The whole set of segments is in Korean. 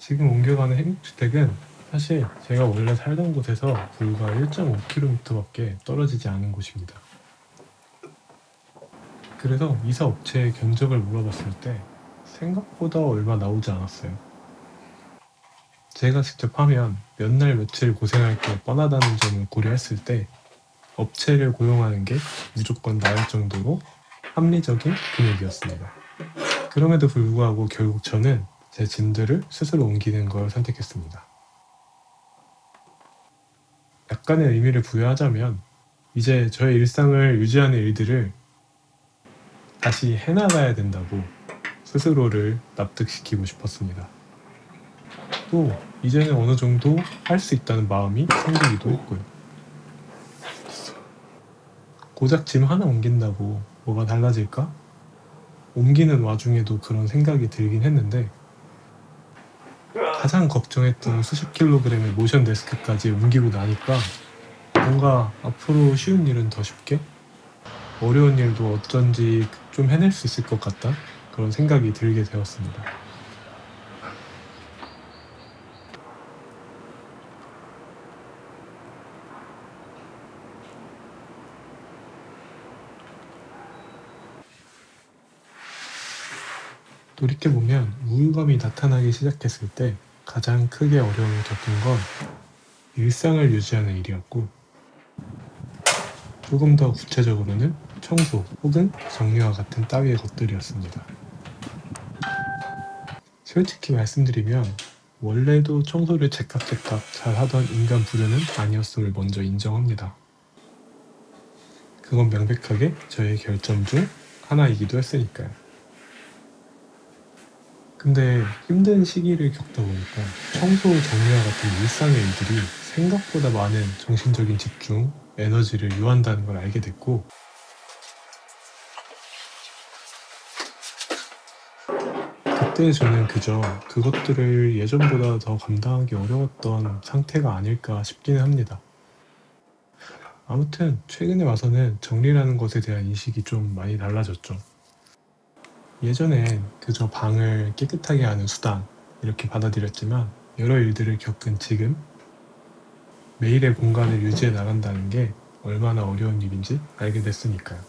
지금 옮겨가는 행복주택은 사실 제가 원래 살던 곳에서 불과 1.5km밖에 떨어지지 않은 곳입니다. 그래서 이사 업체의 견적을 물어봤을 때 생각보다 얼마 나오지 않았어요. 제가 직접 하면 몇 날 며칠 고생할 게 뻔하다는 점을 고려했을 때 업체를 고용하는 게 무조건 나을 정도로 합리적인 금액이었습니다. 그럼에도 불구하고 결국 저는 제 짐들을 스스로 옮기는 걸 선택했습니다. 약간의 의미를 부여하자면 이제 저의 일상을 유지하는 일들을 다시 해나가야 된다고 스스로를 납득시키고 싶었습니다. 또 이제는 어느 정도 할 수 있다는 마음이 생기기도 했고요. 고작 짐 하나 옮긴다고 뭐가 달라질까? 옮기는 와중에도 그런 생각이 들긴 했는데 가장 걱정했던 수십 킬로그램의 모션 데스크까지 옮기고 나니까 뭔가 앞으로 쉬운 일은 더 쉽게, 어려운 일도 어쩐지 좀 해낼 수 있을 것 같다, 그런 생각이 들게 되었습니다. 돌이켜보면 우울감이 나타나기 시작했을 때 가장 크게 어려움을 겪은 건 일상을 유지하는 일이었고, 조금 더 구체적으로는 청소 혹은 정리와 같은 따위의 것들이었습니다. 솔직히 말씀드리면 원래도 청소를 제깍제깍 잘 하던 인간 부류는 아니었음을 먼저 인정합니다. 그건 명백하게 저의 결점 중 하나이기도 했으니까요. 근데 힘든 시기를 겪다 보니까 청소 정리와 같은 일상의 일들이 생각보다 많은 정신적인 집중, 에너지를 요한다는 걸 알게 됐고, 그때 저는 그저 그것들을 예전보다 더 감당하기 어려웠던 상태가 아닐까 싶기는 합니다. 아무튼 최근에 와서는 정리라는 것에 대한 인식이 좀 많이 달라졌죠. 예전엔 그저 방을 깨끗하게 하는 수단 이렇게 받아들였지만 여러 일들을 겪은 지금 매일의 공간을 유지해 나간다는 게 얼마나 어려운 일인지 알게 됐으니까요.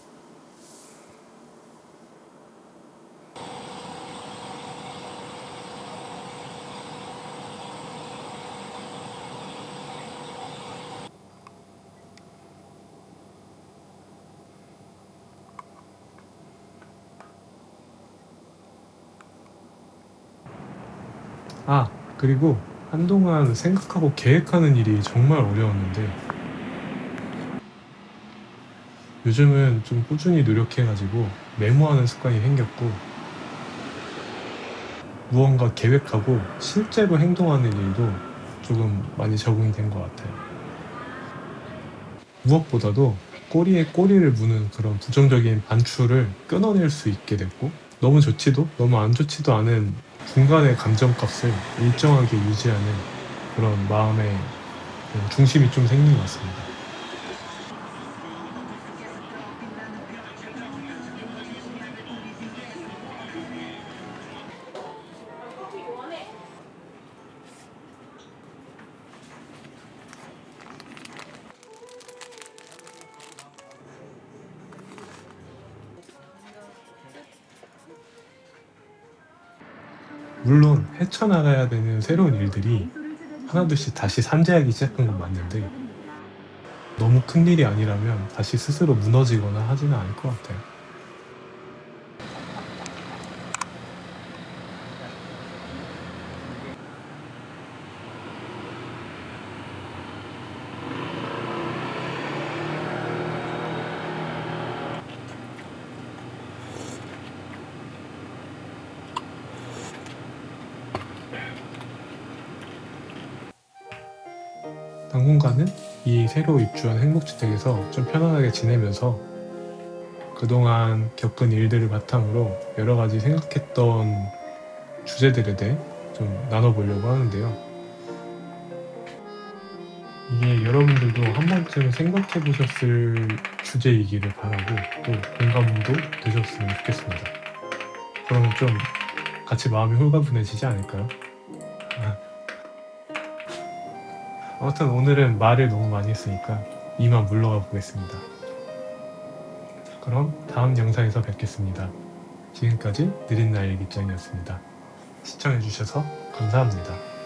그리고 한동안 생각하고 계획하는 일이 정말 어려웠는데 요즘은 좀 꾸준히 노력해가지고 메모하는 습관이 생겼고, 무언가 계획하고 실제로 행동하는 일도 조금 많이 적응이 된 것 같아요. 무엇보다도 꼬리에 꼬리를 무는 그런 부정적인 반출을 끊어낼 수 있게 됐고, 너무 좋지도 너무 안 좋지도 않은 중간의 감정값을 일정하게 유지하는 그런 마음의 중심이 좀 생긴 것 같습니다. 물론 헤쳐나가야 되는 새로운 일들이 하나둘씩 다시 산재하기 시작한 건 맞는데 너무 큰 일이 아니라면 다시 스스로 무너지거나 하지는 않을 것 같아요. 당분간은 이 새로 입주한 행복주택에서 좀 편안하게 지내면서 그동안 겪은 일들을 바탕으로 여러 가지 생각했던 주제들에 대해 좀 나눠보려고 하는데요. 이게 여러분들도 한 번쯤 생각해 보셨을 주제이기를 바라고 또 공감도 되셨으면 좋겠습니다. 그러면 좀 같이 마음이 홀가분해지지 않을까요? 아무튼 오늘은 말을 너무 많이 했으니까 이만 물러가 보겠습니다. 그럼 다음 영상에서 뵙겠습니다. 지금까지 느린 나의 일기장이었습니다. 시청해주셔서 감사합니다.